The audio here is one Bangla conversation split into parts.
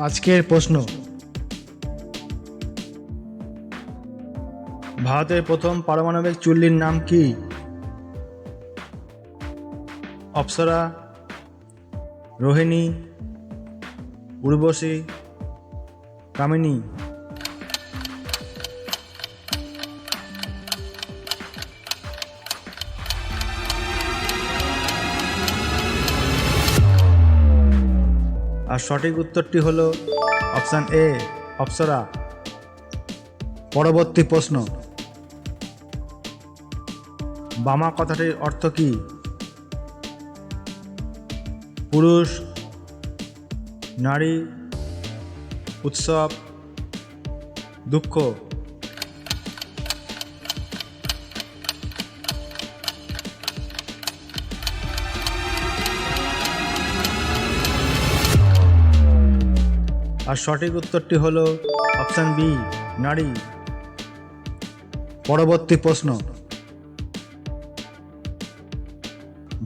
আজকের প্রশ্ন, ভারতের প্রথম পারমাণবিক চুল্লির নাম কি? অপ্সরা, রোহিণী, উর্বশী, কামিনী। আর সঠিক উত্তরটি হলো অপশান এ, অপ্সরা। পরবর্তী প্রশ্ন, বামা কথাটির অর্থ কি? পুরুষ, নারী, উৎসব, দুঃখ। আর সঠিক উত্তরটি হলো অপশান বি, নারী। পরবর্তী প্রশ্ন,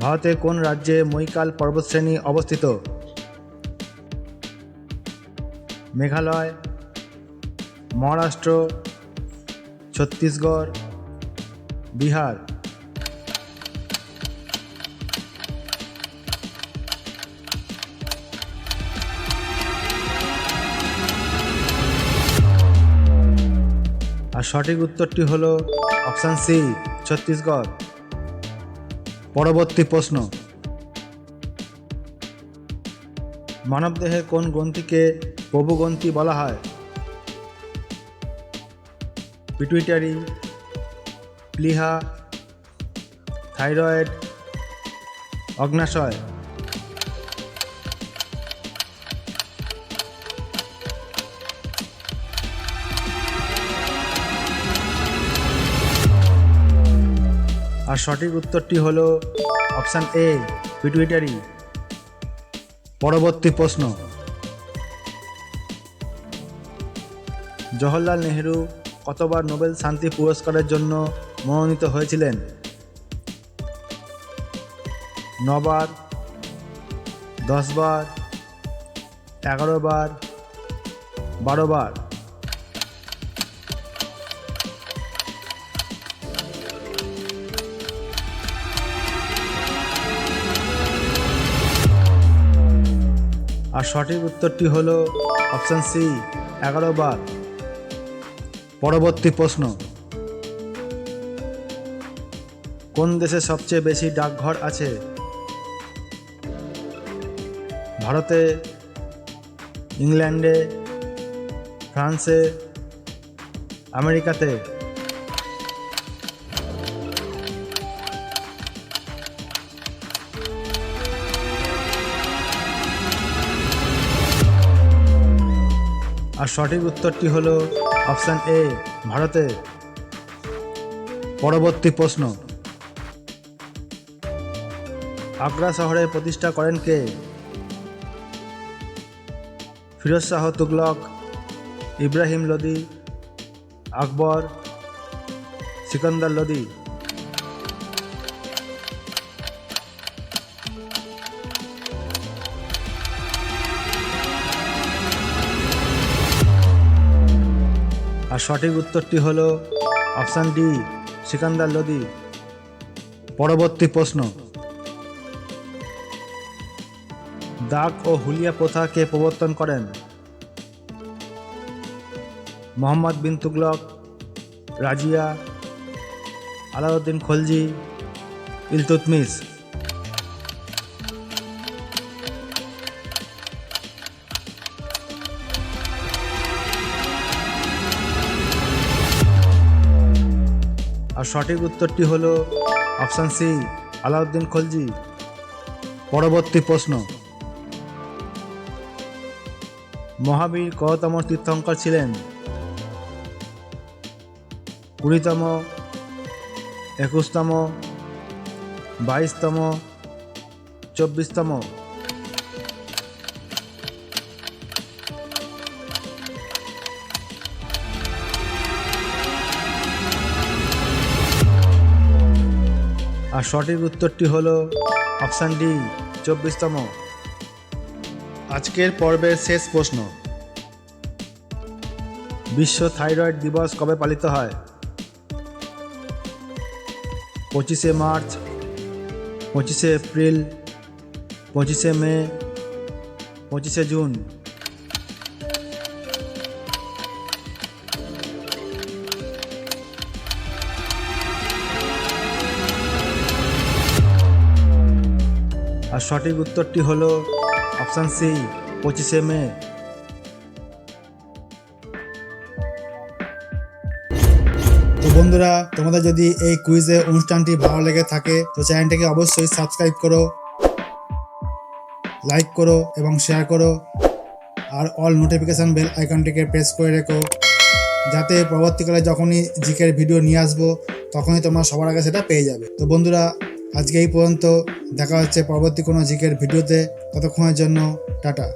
ভারতের কোন রাজ্যে মৈকাল পর্বতশ্রেণী অবস্থিত? মেঘালয়, মহারাষ্ট্র, ছত্তিশগড়, বিহার। আর সঠিক উত্তরটি হলো অপশান সি, ছত্তিশগড়। পরবর্তী প্রশ্ন, মানবদেহের কোন গ্রন্থিকে প্রভুগ্রন্থি বলা হয়? Pituitary, প্লিহা, thyroid, অগ্ন্যাশয়। আর সঠিক উত্তরটি হলো অপশান এ, পিটুইটারি। পরবর্তী প্রশ্ন, জওহরলাল নেহেরু কতবার নোবেল শান্তি পুরস্কারের জন্য মনোনীত হয়েছিলেন? 9 বার, 10 বার, 11 বার, 12 বার। আর সঠিক উত্তরটি হলো অপশান সি, 11 বার। পরবর্তী প্রশ্ন, কোন দেশে সবচেয়ে বেশি ডাকঘর আছে? ভারতে, ইংল্যান্ডে, ফ্রান্সে, আমেরিকাতে। আর সঠিক উত্তরটি হলো অপশান এ, ভারতে। পরবর্তী প্রশ্ন, আগ্রা শহরে প্রতিষ্ঠা করেন কে? ফিরোজ শাহ তুগলক, ইব্রাহিম লোদি, আকবর, সিকান্দার লোদি। আর সঠিক উত্তরটি হলো অপশান ডি, সিকান্দার লোদি। পরবর্তী প্রশ্ন, দাগ ও হুলিয়া প্রথা কে প্রবর্তন করেন? মোহাম্মদ বিন তুগলক, রাজিয়া, আলাউদ্দিন খলজি, ইলতুৎমিশ। আর সঠিক উত্তরটি হলো অপশান সি, আলাউদ্দিন খলজি। পরবর্তী প্রশ্ন, মহাবীর কততম তীর্থঙ্কর ছিলেন? 20তম, 21তম, 22তম, 24তম। আর সঠিক উত্তরটি হলো অপশান ডি, 24তম। আজকের পর্বের শেষ প্রশ্ন, বিশ্ব থাইরয়েড দিবস কবে পালিত হয়? 25শে মার্চ, 25শে এপ্রিল, 25শে মে, 25শে জুন। আর সঠিক উত্তরটি হলো অপশান সি, 25শে মে। তো বন্ধুরা, তোমাদের যদি এই কুইজের অনুষ্ঠানটি ভালো লেগে থাকে তো চ্যানেলটিকে অবশ্যই সাবস্ক্রাইব করো, লাইক করো এবং শেয়ার করো, আর অল নোটিফিকেশান বেল আইকনটিকে প্রেস করে রেখো, যাতে পরবর্তীকালে যখনই জিকের ভিডিও নিয়ে আসবো তখনই তোমরা সবার আগে সেটা পেয়ে যাবে। তো বন্ধুরা, আজকে এই পর্যন্ত, দেখা হচ্ছে পরবর্তী কোনো জিকের ভিডিওতে। ততক্ষণের জন্য টাটা।